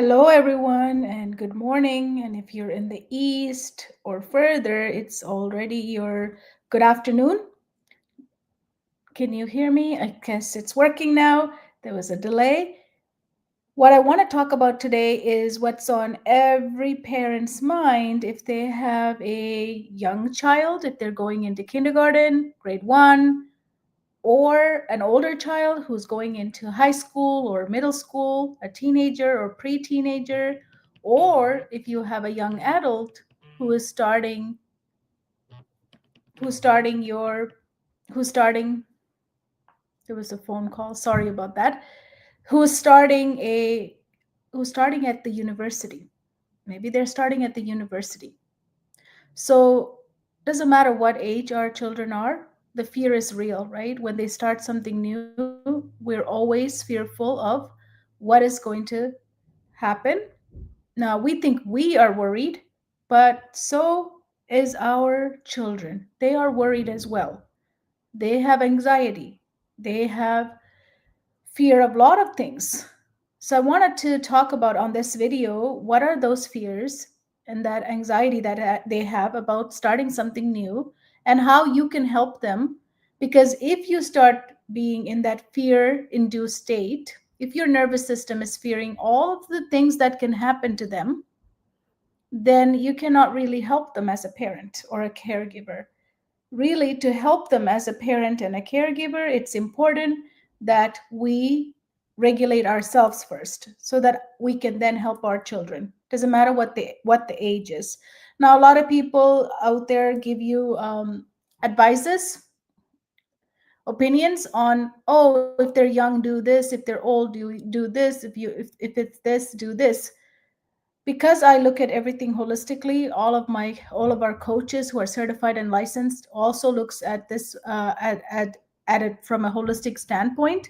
Hello, everyone, and good morning. And if you're in the east or further, it's already your good afternoon. Can you hear me? I guess it's working now. There was a delay. What I want to talk about today is what's on every parent's mind if they have a young child, if they're going into kindergarten, grade one, or an older child who's going into high school or middle school, a teenager or pre-teenager, or if you have a young adult who is starting your who's starting there was a phone call, sorry about that, who's starting a who's starting at the university. Maybe they're starting at the university. So doesn't matter what age our children are, the fear is real, right? When they start something new, we're always fearful of what is going to happen. Now we think we are worried, but so is our children. They are worried as well. They have anxiety. They have fear of a lot of things. So I wanted to talk about on this video what are those fears and that anxiety that they have about starting something new and how you can help them. Because if you start being in that fear induced state, if your nervous system is fearing all of the things that can happen to them, then you cannot really help them as a parent or a caregiver. Really, to help them as a parent and a caregiver, it's important that we regulate ourselves first so that we can then help our children. Doesn't matter what the age is. Now a lot of people out there give you advices, opinions on, oh, if they're young, do this; if they're old, do this; if it's this, do this. Because I look at everything holistically, all of our coaches who are certified and licensed also looks at this at it from a holistic standpoint.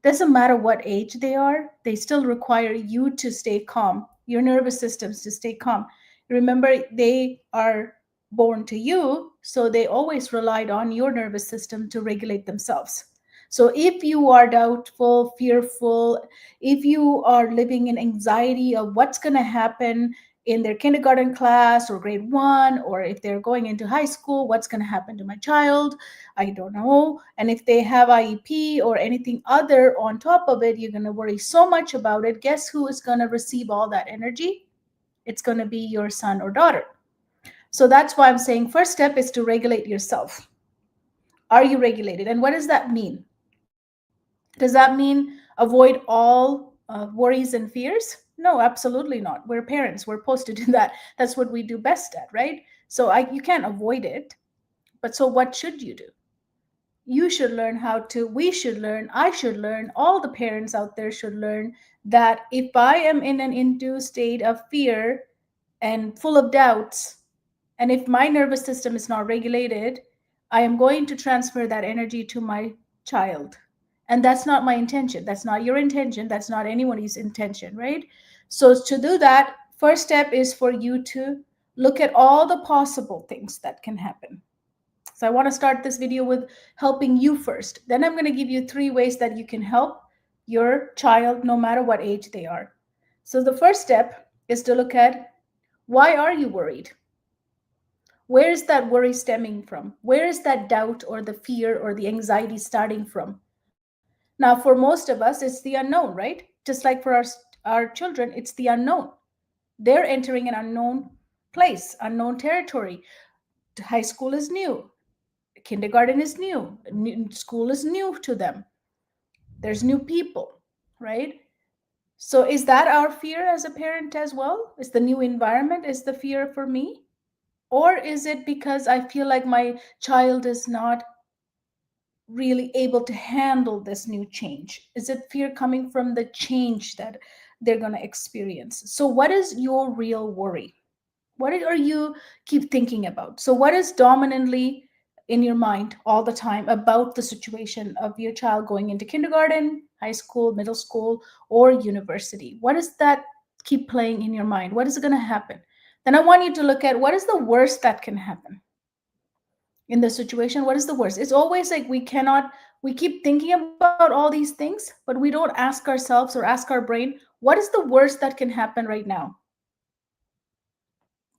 Doesn't matter what age they are, they still require you to stay calm, your nervous systems to stay calm. Remember, they are born to you, so they always relied on your nervous system to regulate themselves. So if you are doubtful, fearful, if you are living in anxiety of what's going to happen in their kindergarten class or grade one, or if they're going into high school, what's going to happen to my child? I don't know. And if they have IEP or anything other on top of it, you're going to worry so much about it. Guess who is going to receive all that energy? It's going to be your son or daughter. So that's why I'm saying first step is to regulate yourself. Are you regulated? And what does that mean? Does that mean avoid all worries and fears? No, absolutely not. We're parents. We're supposed to do that. That's what we do best at, right? So you can't avoid it. But so what should you do? You should learn how to, we should learn, I should learn, all the parents out there should learn that if I am in an induced state of fear and full of doubts, and if my nervous system is not regulated, I am going to transfer that energy to my child. And that's not my intention. That's not your intention. That's not anybody's intention, right? So, to do that, first step is for you to look at all the possible things that can happen. So I want to start this video with helping you first. Then I'm going to give you 3 ways that you can help your child no matter what age they are. So the first step is to look at, why are you worried? Where is that worry stemming from? Where is that doubt or the fear or the anxiety starting from? Now, for most of us, it's the unknown, right? Just like for our children, it's the unknown. They're entering an unknown place, unknown territory. High school is new. Kindergarten is new. School is new to them. There's new people, right? So is that our fear as a parent as well? Is the new environment is the fear for me? Or is it because I feel like my child is not really able to handle this new change? Is it fear coming from the change that they're going to experience? So what is your real worry? What are you keep thinking about? So what is dominantly in your mind all the time about the situation of your child going into kindergarten, high school, middle school, or university? What does that keep playing in your mind? What is going to happen? Then I want you to look at, what is the worst that can happen in the situation. What is the worst? It's always like we keep thinking about all these things, but we don't ask ourselves or ask our brain, What is the worst that can happen right now?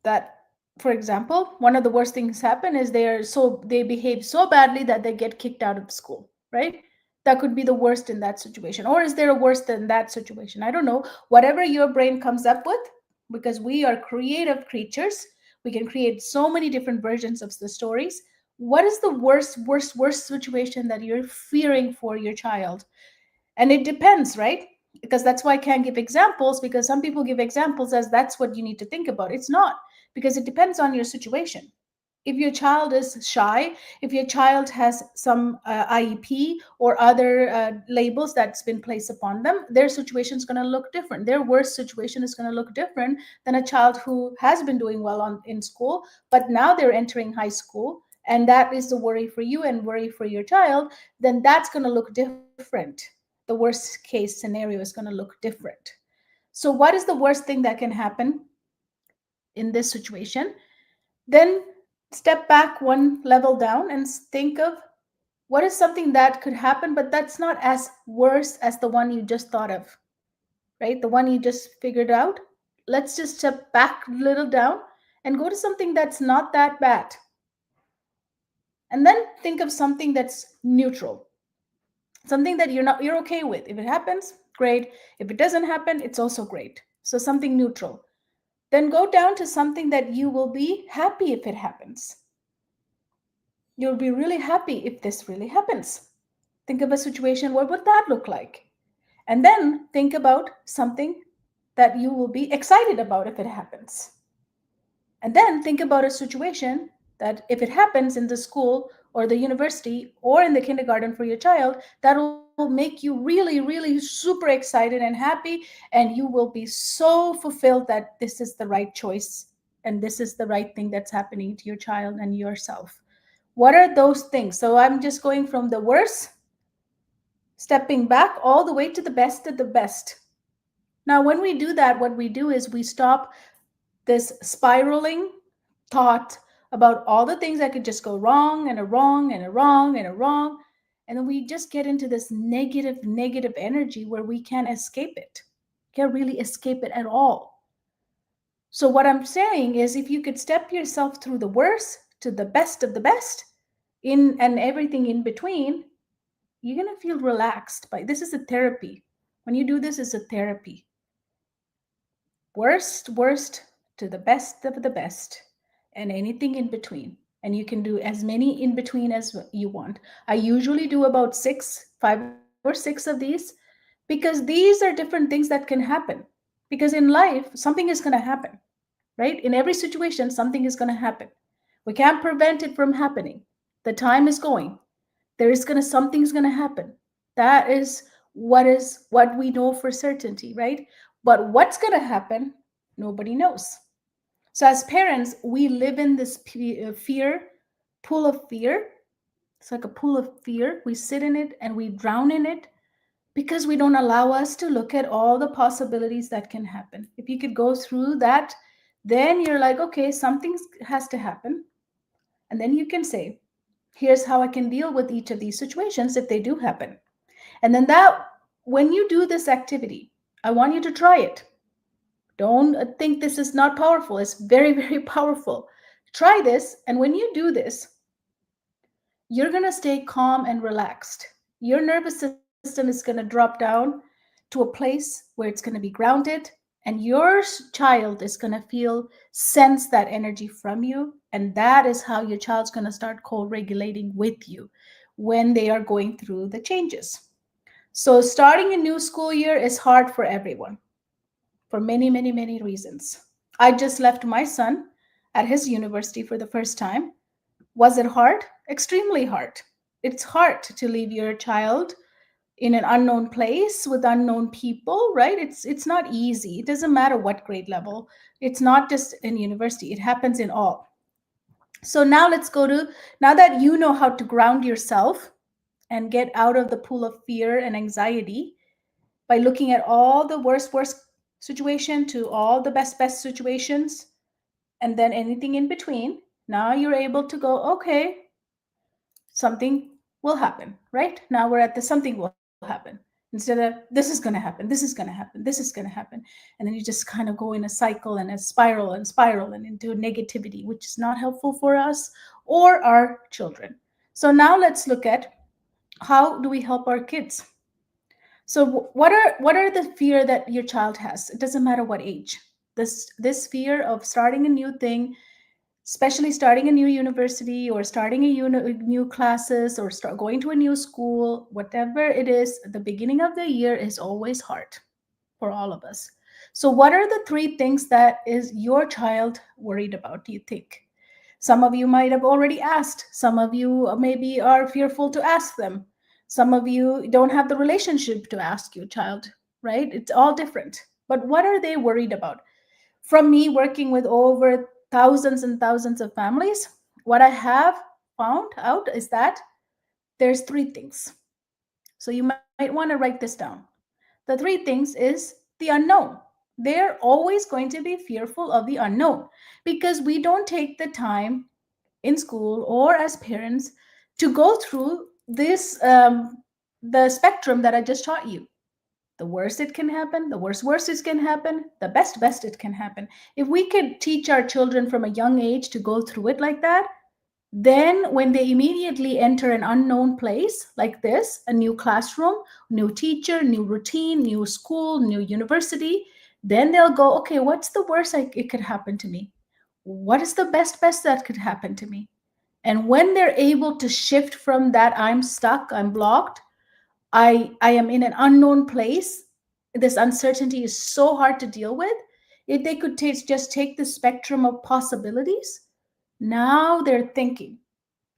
That, for example, one of the worst things happen is they behave so badly that they get kicked out of school, right? That could be the worst in that situation. Or is there a worse than that situation? I don't know. Whatever your brain comes up with, because we are creative creatures, we can create so many different versions of the stories. What is the worst situation that you're fearing for your child? And it depends, right? Because that's why I can't give examples, because some people give examples as that's what you need to think about. It's not, because it depends on your situation. If your child is shy, if your child has some IEP or other labels that's been placed upon them, their situation is going to look different. Their worst situation is going to look different than a child who has been doing well in school, but now they're entering high school, and that is the worry for you and worry for your child. Then that's going to look different. The worst case scenario is going to look different. So, what is the worst thing that can happen in this situation? Then step back one level down and think of what is something that could happen, but that's not as worse as the one you just thought of, right? The one you just figured out. Let's just step back a little down and go to something that's not that bad. And then think of something that's neutral, something that you're okay with. If it happens, great. If it doesn't happen, it's also great. So something neutral. Then go down to something that you will be happy if it happens. You'll be really happy if this really happens. Think of a situation, what would that look like? And then think about something that you will be excited about if it happens. And then think about a situation that if it happens in the school or the university or in the kindergarten for your child, that will make you really, really super excited and happy. And you will be so fulfilled that this is the right choice and this is the right thing that's happening to your child and yourself. What are those things? So I'm just going from the worst, stepping back all the way to the best of the best. Now, when we do that, what we do is we stop this spiraling thought about all the things that could just go wrong and a wrong and a wrong and a wrong. And then we just get into this negative energy where we can't escape it. Can't really escape it at all. So, what I'm saying is if you could step yourself through the worst to the best of the best in and everything in between, you're going to feel relaxed. By this is a therapy. When you do this, it's a therapy. Worst to the best of the best, and anything in between. And you can do as many in between as you want. I usually do about 5 or 6 of these, because these are different things that can happen. Because in life, something is going to happen, right? In every situation, something is going to happen. We can't prevent it from happening. The time is going. Something's going to happen. That is what we know for certainty, right? But what's going to happen, nobody knows. So as parents, we live in this fear, pool of fear. It's like a pool of fear. We sit in it and we drown in it because we don't allow us to look at all the possibilities that can happen. If you could go through that, then you're like, okay, something has to happen. And then you can say, here's how I can deal with each of these situations if they do happen. And then when you do this activity, I want you to try it. Don't think this is not powerful. It's very, very powerful. Try this. And when you do this, you're going to stay calm and relaxed. Your nervous system is going to drop down to a place where it's going to be grounded. And your child is going to sense that energy from you. And that is how your child's going to start co regulating with you when they are going through the changes. So, starting a new school year is hard for everyone for many, many, many reasons. I just left my son at his university for the first time. Was it hard? Extremely hard. It's hard to leave your child in an unknown place with unknown people, right? It's not easy. It doesn't matter what grade level. It's not just in university. It happens in all. So now now that you know how to ground yourself and get out of the pool of fear and anxiety, by looking at all the worst situation to all the best situations and then anything in between, now you're able to go, okay, something will happen, right? Now we're at the something will happen. instead of this is going to happen, this is going to happen, this is going to happen. And then you just kind of go in a cycle and a spiral and spiral and into negativity, which is not helpful for us or our children. So now let's look at how do we help our kids. So what are the fear that your child has? It doesn't matter what age. This fear of starting a new thing, especially starting a new university or starting new classes or start going to a new school, whatever it is, the beginning of the year is always hard for all of us. So what are the three things that is your child worried about, do you think? Some of you might have already asked. Some of you maybe are fearful to ask them. Some of you don't have the relationship to ask your child, right? It's all different. But what are they worried about? From me working with over thousands and thousands of families, what I have found out is that there's three things. So you might want to write this down. The three things is the unknown. They're always going to be fearful of the unknown because we don't take the time in school or as parents to go through this the spectrum that I just taught you. The worst it can happen, the worst it can happen, the best it can happen. If we could teach our children from a young age to go through it like that, then when they immediately enter an unknown place like this, a new classroom, new teacher, new routine, new school, new university, then they'll go, okay, what's the worst it could happen to me? What is the best that could happen to me? And when they're able to shift from that, I'm stuck, I'm blocked, I am in an unknown place, this uncertainty is so hard to deal with. If they could just take the spectrum of possibilities, now they're thinking.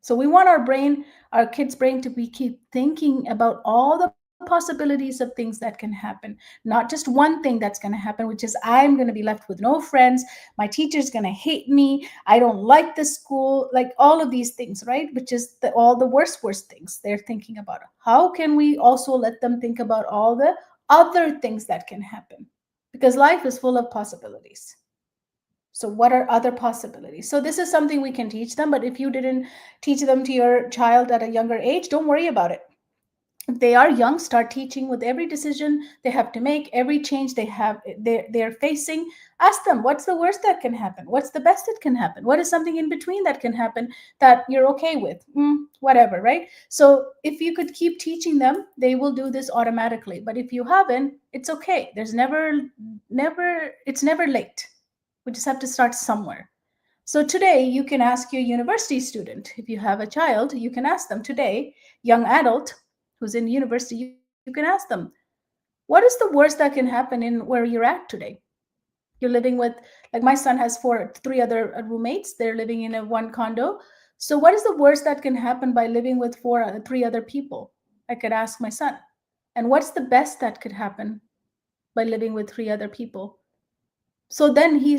So we want our kids' brain to be keep thinking about all the possibilities of things that can happen, not just one thing that's going to happen, which is I'm going to be left with no friends, my teacher's going to hate me, I don't like this school, like all of these things, right? Which is all the worst things they're thinking about. How can we also let them think about all the other things that can happen? Because life is full of possibilities. So, what are other possibilities? So, this is something we can teach them, but if you didn't teach them to your child at a younger age, don't worry about it. If they are young, start teaching with every decision they have to make, every change they're facing. Ask them, what's the worst that can happen? What's the best that can happen? What is something in between that can happen that you're okay with? Whatever, right? So if you could keep teaching them, they will do this automatically. But if you haven't, it's okay. There's it's never late. We just have to start somewhere. So today you can ask your university student, if you have a child, you can ask them today, young adult who's in university, you can ask them, what is the worst that can happen in where you're at today? You're living with, like my son has three other roommates. They're living in a one condo. So what is the worst that can happen by living with three other people? I could ask my son. And what's the best that could happen by living with three other people? So then he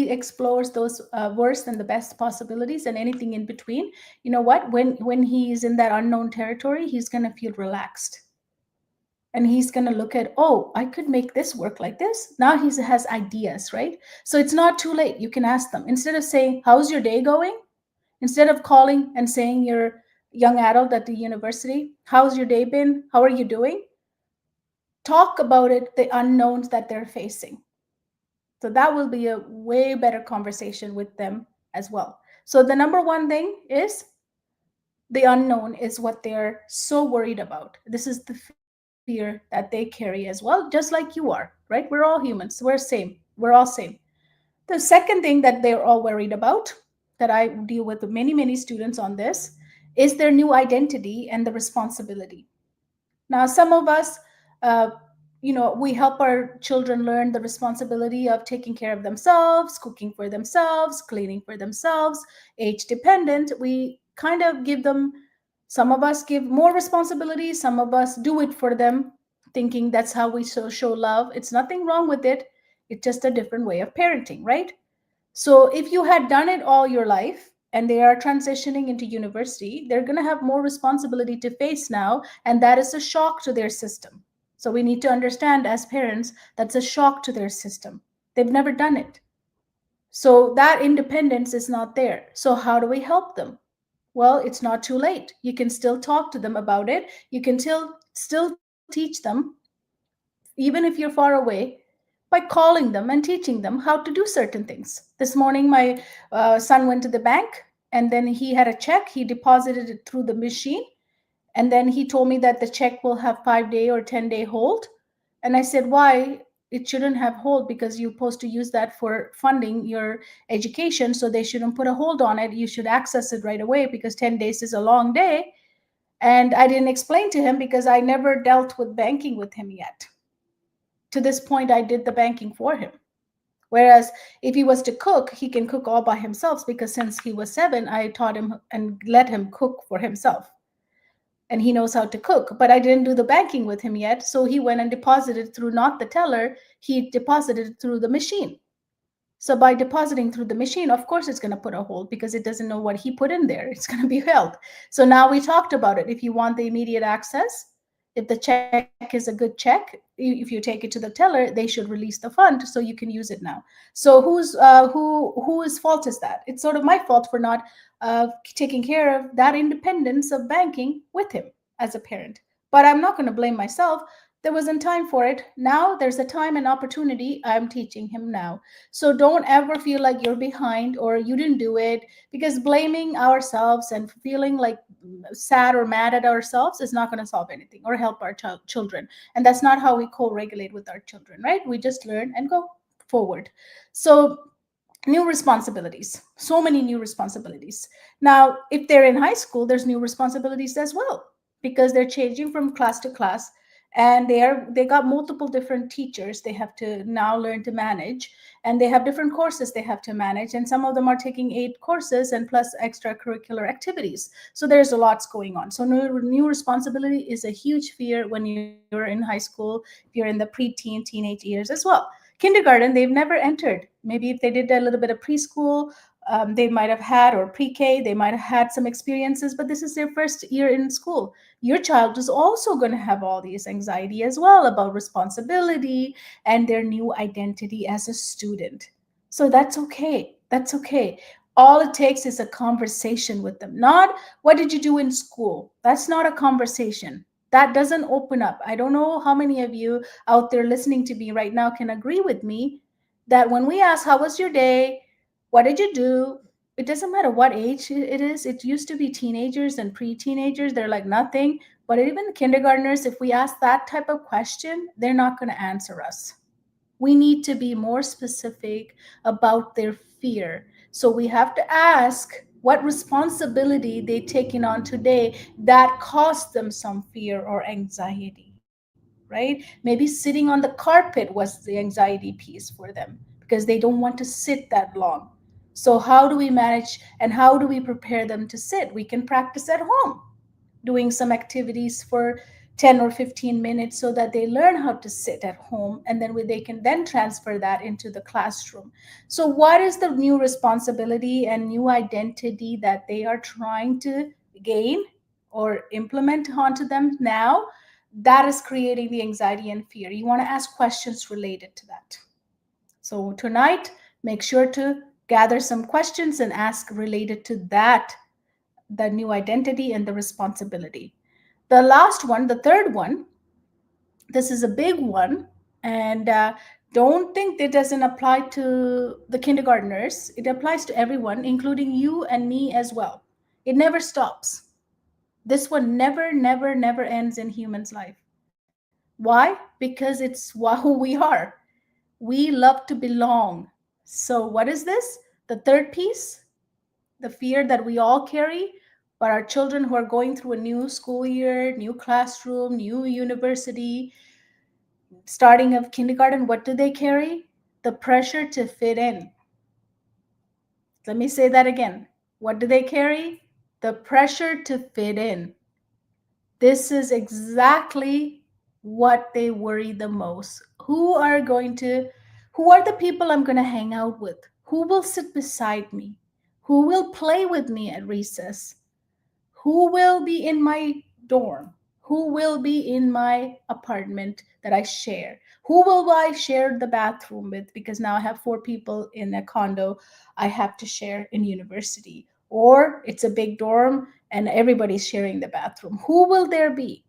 explores those worst and the best possibilities and anything in between. You know what, when he's in that unknown territory, he's going to feel relaxed, and he's going to look at, oh, I could make this work like this. Now he has ideas, right? So it's not too late. You can ask them, instead of saying, how's your day going, instead of calling and saying you're young adult at the university, how's your day been, how are you doing, talk about it, the unknowns that they're facing. So that will be a way better conversation with them as well. So the number one thing is the unknown is what they're so worried about. This is the fear that they carry as well, just like you are, right? We're all humans. We're all same. The second thing that they're all worried about, that I deal with many students on this, is their new identity and the responsibility. Now, some of us, uh, we help our children learn the responsibility of taking care of themselves, cooking for themselves, cleaning for themselves, age dependent. We kind of give them, some of us give more responsibility, some of us do it for them, thinking that's how we show love. It's nothing wrong with it. It's just a different way of parenting, right? So if you had done it all your life and they are transitioning into university, they're going to have more responsibility to face now, and that is a shock to their system. So we need to understand as parents that's a shock to their system. They've never done it. So that independence is not there. So how do we help them? Well, it's not too late. You can still talk to them about it. You can still tell them teach them, even if you're far away, by calling them and teaching them how to do certain things. This morning, my son went to the bank, and then he had a check. He deposited it through the machine, and then he told me that the check will have 5 day or 10 day hold. And I said, why? It shouldn't have hold, because you're supposed to use that for funding your education. So they shouldn't put a hold on it. You should access it right away, because 10 days is a long day. And I didn't explain to him because I never dealt with banking with him yet. To this point, I did the banking for him. Whereas if he was to cook, he can cook all by himself, because since he was 7, I taught him and let him cook for himself. And he knows how to cook, but I didn't do the banking with him yet. So he went and deposited through not the teller, he deposited through the machine. So by depositing through the machine, of course, it's going to put a hold, because it doesn't know what he put in there. It's going to be held. So now we talked about it. If you want the immediate access, if the check is a good check, if you take it to the teller, they should release the fund so you can use it now. So whose fault is that? It's sort of my fault for not taking care of that independence of banking with him as a parent. But I'm not going to blame myself. There wasn't time for it. Now there's a time and opportunity. I'm teaching him now. So don't ever feel like you're behind or you didn't do it, because blaming ourselves and feeling like sad or mad at ourselves is not going to solve anything or help our children. And that's not how we co-regulate with our children, right? We just learn and go forward. So new responsibilities, so many new responsibilities. Now if they're in high school, there's new responsibilities as well, because they're changing from class to class, and they got multiple different teachers they have to now learn to manage, and they have different courses they have to manage, and some of them are taking 8 courses and plus extracurricular activities. So there's a lots going on. So new responsibility is a huge fear when you're in high school, if you're in the preteen teenage years as well. Kindergarten, they've never entered. Maybe if they did a little bit of preschool, they might have had, or pre-K, they might have had some experiences, but this is their first year in school. Your child is also going to have all these anxiety as well about responsibility and their new identity as a student. So that's okay. That's okay. All it takes is a conversation with them. Not what did you do in school? That's not a conversation. That doesn't open up. I don't know how many of you out there listening to me right now can agree with me that when we ask, how was your day? What did you do? It doesn't matter what age it is. It used to be teenagers and pre-teenagers. They're like nothing. But even kindergartners, if we ask that type of question, they're not going to answer us. We need to be more specific about their fear. So we have to ask what responsibility they taking on today that caused them some fear or anxiety, right? Maybe sitting on the carpet was the anxiety piece for them because they don't want to sit that long. So how do we manage and how do we prepare them to sit? We can practice at home doing some activities for 10 or 15 minutes so that they learn how to sit at home, and then they can then transfer that into the classroom. So what is the new responsibility and new identity that they are trying to gain or implement onto them now that is creating the anxiety and fear? You want to ask questions related to that. So tonight, make sure to gather some questions and ask related to that, the new identity and the responsibility. The last one, the third one, this is a big one, and don't think it doesn't apply to the kindergartners. It applies to everyone, including you and me as well. It never stops. This one never, never, never ends in humans' life. Why? Because it's who we are. We love to belong. So, what is this? The third piece, the fear that we all carry, but our children who are going through a new school year, new classroom, new university, starting of kindergarten, what do they carry? The pressure to fit in. Let me say that again. What do they carry? The pressure to fit in. This is exactly what they worry the most. Who are the people I'm going to hang out with? Who will sit beside me? Who will play with me at recess? Who will be in my dorm? Who will be in my apartment that I share? Who will I share the bathroom with? Because now I have 4 people in a condo I have to share in university. Or it's a big dorm and everybody's sharing the bathroom. Who will there be?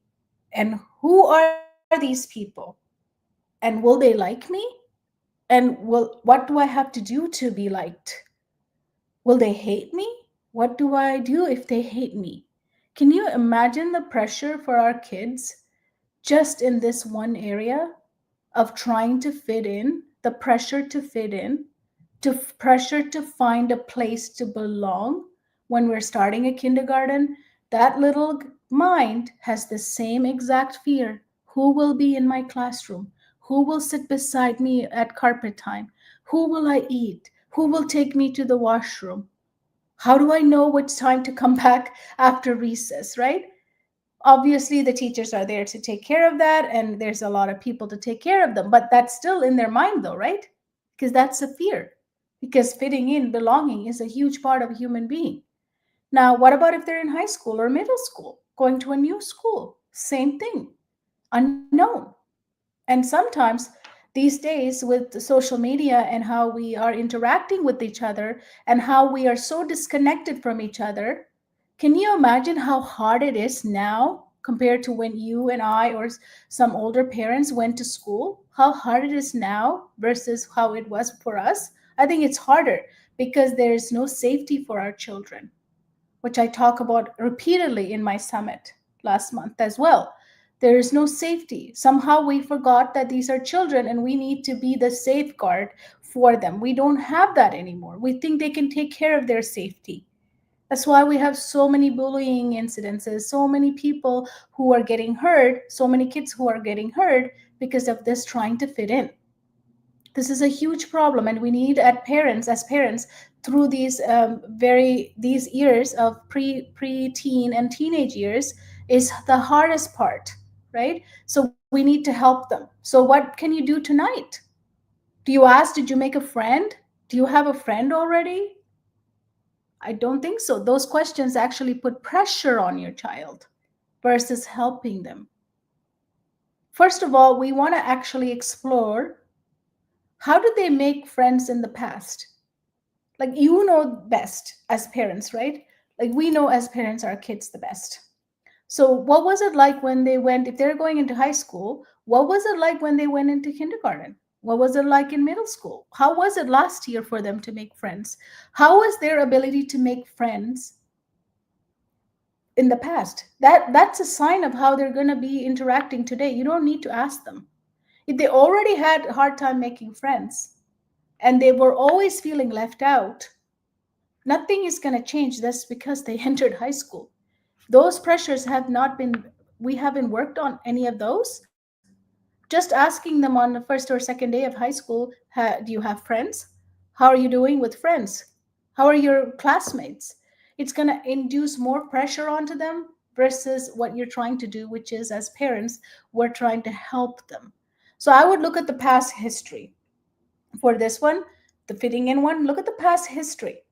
And who are they? these people? And will they like me? And what do I have to do to be liked? Will they hate me? What do I do if they hate me? Can you imagine the pressure for our kids just in this one area of trying to fit in, the pressure to fit in, pressure to find a place to belong when we're starting a kindergarten? That little mind has the same exact fear. Who will be in my classroom? Who will sit beside me at carpet time? Who will I eat? Who will take me to the washroom? How do I know which time to come back after recess, right? Obviously, the teachers are there to take care of that, and there's a lot of people to take care of them, but that's still in their mind, though, right? Because that's a fear. Because fitting in, belonging is a huge part of a human being. Now, what about if they're in high school or middle school, going to a new school? Same thing, unknown. And sometimes these days, with the social media and how we are interacting with each other and how we are so disconnected from each other, can you imagine how hard it is now compared to when you and I or some older parents went to school? How hard it is now versus how it was for us? I think it's harder because there is no safety for our children, which I talk about repeatedly in my summit last month as well. There is no safety. Somehow we forgot that these are children and we need to be the safeguard for them. We don't have that anymore. We think they can take care of their safety. That's why we have so many bullying incidences, so many people who are getting hurt, so many kids who are getting hurt because of this trying to fit in. This is a huge problem, and we need at parents as parents through these these years of pre-teen and teenage years is the hardest part, right? So we need to help them. So what can you do tonight? Do you ask, did you make a friend? Do you have a friend already? I don't think so. Those questions actually put pressure on your child versus helping them. First of all, we want to actually explore, how did they make friends in the past? Like, you know best as parents, right? Like, we know as parents our kids the best. So what was it like when they went, if they're going into high school, what was it like when they went into kindergarten? What was it like in middle school? How was it last year for them to make friends? How was their ability to make friends in the past? That's a sign of how they're going to be interacting today. You don't need to ask them. If they already had a hard time making friends and they were always feeling left out, nothing is going to change just because they entered high school. Those pressures have not been, we haven't worked on any of those. Just asking them on the first or second day of high school, do you have friends? How are you doing with friends? How are your classmates? It's going to induce more pressure onto them versus what you're trying to do, which is, as parents, we're trying to help them. So I would look at the past history. For this one, the fitting in one, look at the past history,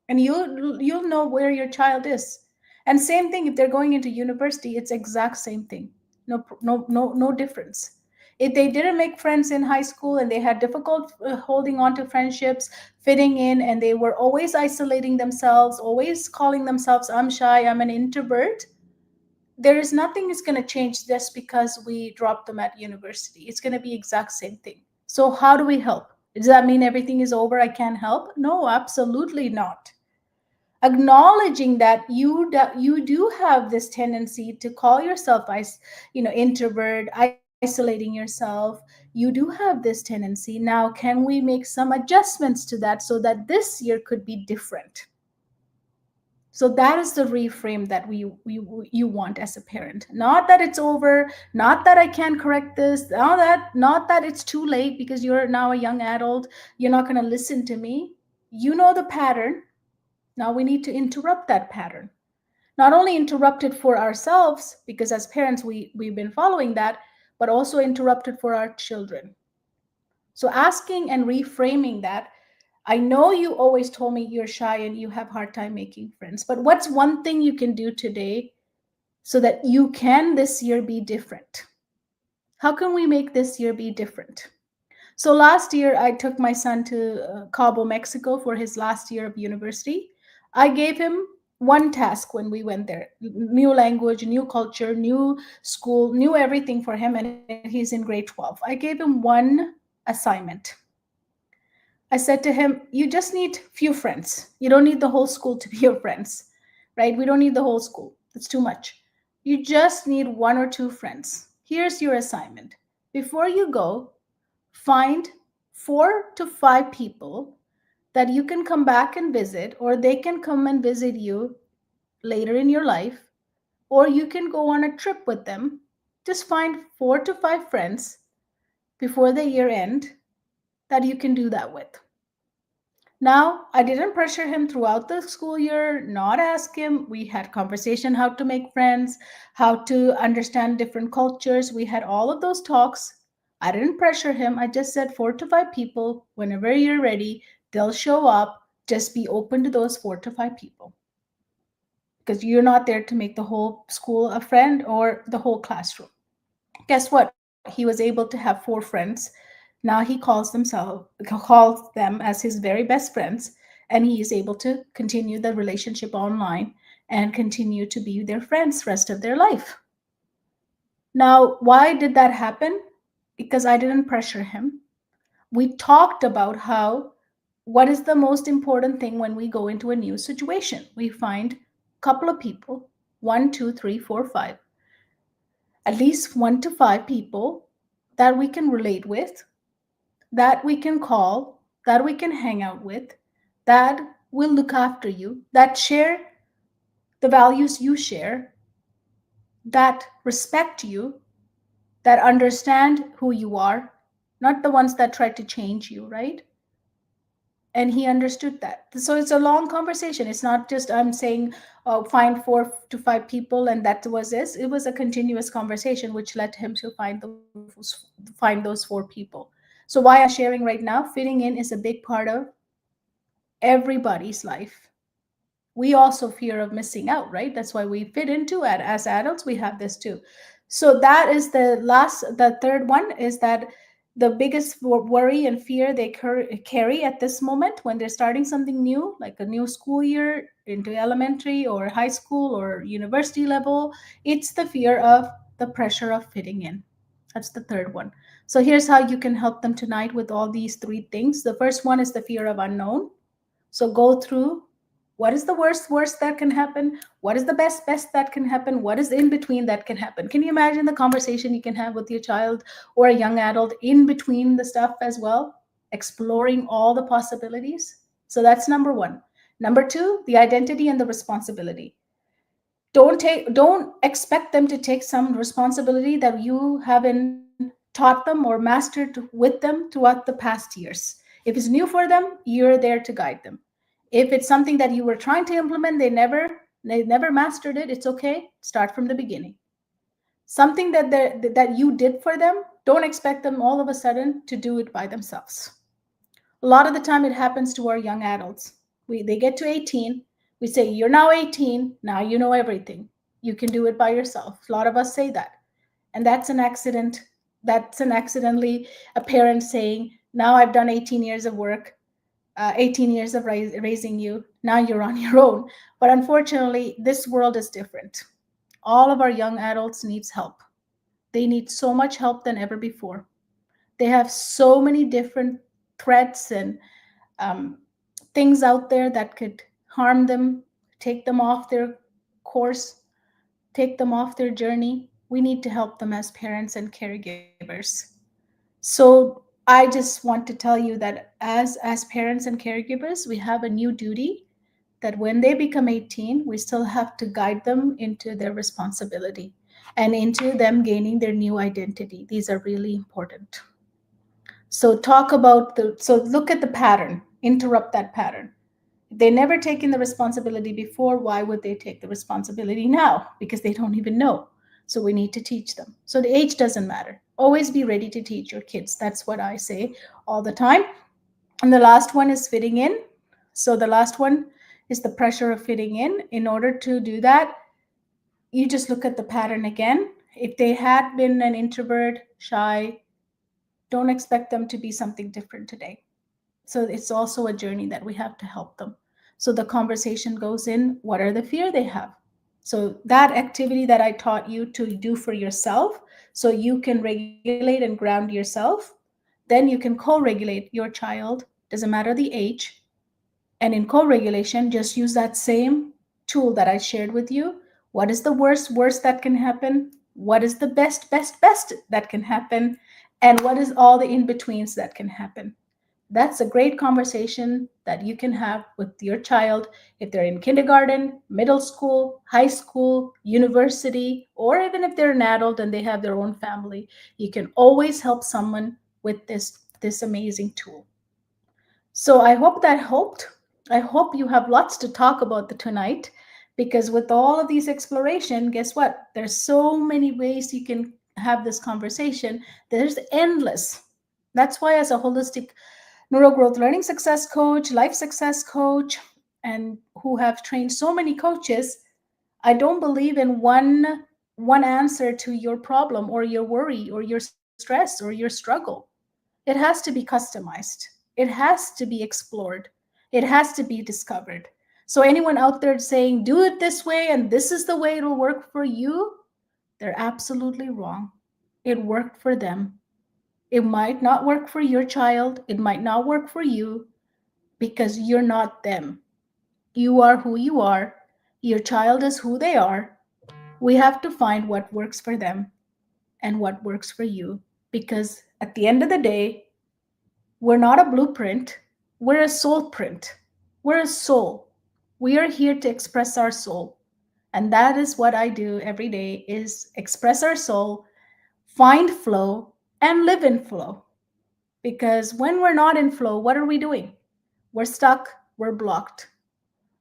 and you'll know where your child is. And same thing, if they're going into university, it's exact same thing. No difference. If they didn't make friends in high school and they had difficult holding on to friendships, fitting in, and they were always isolating themselves, always calling themselves, I'm shy, I'm an introvert, there is nothing is going to change just because we drop them at university. It's going to be exact same thing. So how do we help? Does that mean everything is over, I can't help? No, absolutely not. Acknowledging that you do have this tendency to call yourself introvert, isolating yourself, you do have this tendency. Now, can we make some adjustments to that so that this year could be different? So that is the reframe that we you want as a parent. Not that it's over, not that I can't correct this, not that it's too late because you're now a young adult, you're not going to listen to me. You know the pattern. Now we need to interrupt that pattern. Not only interrupt it for ourselves, because as parents we've been following that, but also interrupt it for our children. So asking and reframing that, I know you always told me you're shy and you have hard time making friends, but what's one thing you can do today so that you can this year be different? How can we make this year be different? So last year, I took my son to Cabo, Mexico for his last year of university. I gave him one task when we went there. New language, new culture, new school, new everything for him, and he's in grade 12. I gave him one assignment. I said to him, you just need few friends. You don't need the whole school to be your friends, right? We don't need the whole school. It's too much. You just need one or two friends. Here's your assignment. Before you go, find 4 to 5 people that you can come back and visit, or they can come and visit you later in your life, or you can go on a trip with them. Just find 4 to 5 friends before the year end that you can do that with. Now, I didn't pressure him throughout the school year, not ask him. We had conversation how to make friends, how to understand different cultures. We had all of those talks. I didn't pressure him. I just said 4 to 5 people. Whenever you're ready, they'll show up. Just be open to those 4 to 5 people, because you're not there to make the whole school a friend or the whole classroom. Guess what? He was able to have 4 friends. Now he calls them as his very best friends, and he is able to continue the relationship online and continue to be their friends rest of their life. Now, why did that happen? Because I didn't pressure him. We talked about how what is the most important thing when we go into a new situation. We find a couple of people, one, two, three, four, five, at least 1 to 5 people that we can relate with, that we can call, that we can hang out with, that will look after you, that share the values you share, that respect you, that understand who you are, not the ones that try to change you, right? And he understood that. So it's a long conversation. It's not just I'm saying find 4 to 5 people and that was this. It was a continuous conversation which led him to find those 4 people. So why I'm sharing right now, fitting in is a big part of everybody's life. We also fear of missing out, right? That's why we fit into it. As adults, we have this too. So that is the third one is that the biggest worry and fear they carry at this moment when they're starting something new, like a new school year into elementary or high school or university level, it's the fear of the pressure of fitting in. That's the third one. So here's how you can help them tonight with all these 3 things. The first one is the fear of unknown. So go through what is the worst that can happen? What is the best that can happen? What is in between that can happen? Can you imagine the conversation you can have with your child or a young adult in between the stuff as well? Exploring all the possibilities. So that's number one. Number two, the identity and the responsibility. Don't expect them to take some responsibility that you haven't taught them or mastered with them throughout the past years. If it's new for them, you're there to guide them. If it's something that you were trying to implement, they never mastered it, it's okay. Start from the beginning. Something that you did for them, don't expect them all of a sudden to do it by themselves. A lot of the time it happens to our young adults. They get to 18, we say, you're now 18, now you know everything. You can do it by yourself. A lot of us say that. And that's an accident. That's an accidentally a parent saying, now I've done 18 years of work, 18 years of raising you. Now you're on your own. But unfortunately, this world is different. All of our young adults needs help. They need so much help than ever before. They have so many different threats and um, things out there that could harm them, take them off their course, take them off their journey. We need to help them as parents and caregivers. So I just want to tell you that as parents and caregivers, we have a new duty that when they become 18, we still have to guide them into their responsibility and into them gaining their new identity. These are really important. So look at the pattern, interrupt that pattern. If they never taken the responsibility before, why would they take the responsibility now? Because they don't even know. So we need to teach them. So the age doesn't matter. Always be ready to teach your kids. That's what I say all the time. And the last one is fitting in. So the last one is the pressure of fitting in. In order to do that, you just look at the pattern again. If they had been an introvert, shy, don't expect them to be something different today. So it's also a journey that we have to help them. So the conversation goes in, what are the fear they have? So that activity that I taught you to do for yourself, so you can regulate and ground yourself, then you can co-regulate your child, doesn't matter the age. And in co-regulation, just use that same tool that I shared with you. What is the worst that can happen? What is the best that can happen? And what is all the in-betweens that can happen? That's a great conversation that you can have with your child if they're in kindergarten, middle school, high school, university, or even if they're an adult and they have their own family. You can always help someone with this amazing tool. So I hope that helped. I hope you have lots to talk about tonight, because with all of these exploration, guess what? There's so many ways you can have this conversation. There's endless. That's why as a holistic neurogrowth learning success coach, life success coach, and who have trained so many coaches, I don't believe in one answer to your problem or your worry or your stress or your struggle. It has to be customized. It has to be explored. It has to be discovered. So anyone out there saying, do it this way and this is the way it'll work for you, they're absolutely wrong. It worked for them. It might not work for your child. It might not work for you because you're not them. You are who you are. Your child is who they are. We have to find what works for them and what works for you, because at the end of the day, we're not a blueprint. We're a soul print. We're a soul. We are here to express our soul. And that is what I do every day, is express our soul, find flow, and live in flow. Because when we're not in flow, what are we doing? We're stuck, we're blocked.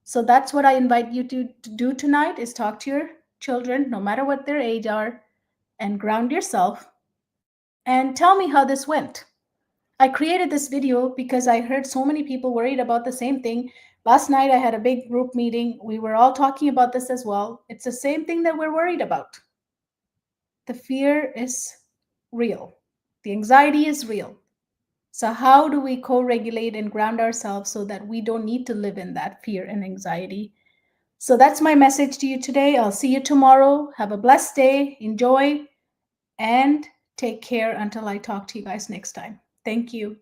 So that's what I invite you to do tonight, is talk to your children, no matter what their age are, and ground yourself and tell me how this went. I created this video because I heard so many people worried about the same thing. Last night I had a big group meeting. We were all talking about this as well. It's the same thing that we're worried about. The fear is real. The anxiety is real. So how do we co-regulate and ground ourselves so that we don't need to live in that fear and anxiety? So that's my message to you today. I'll see you tomorrow. Have a blessed day. Enjoy and take care until I talk to you guys next time. Thank you.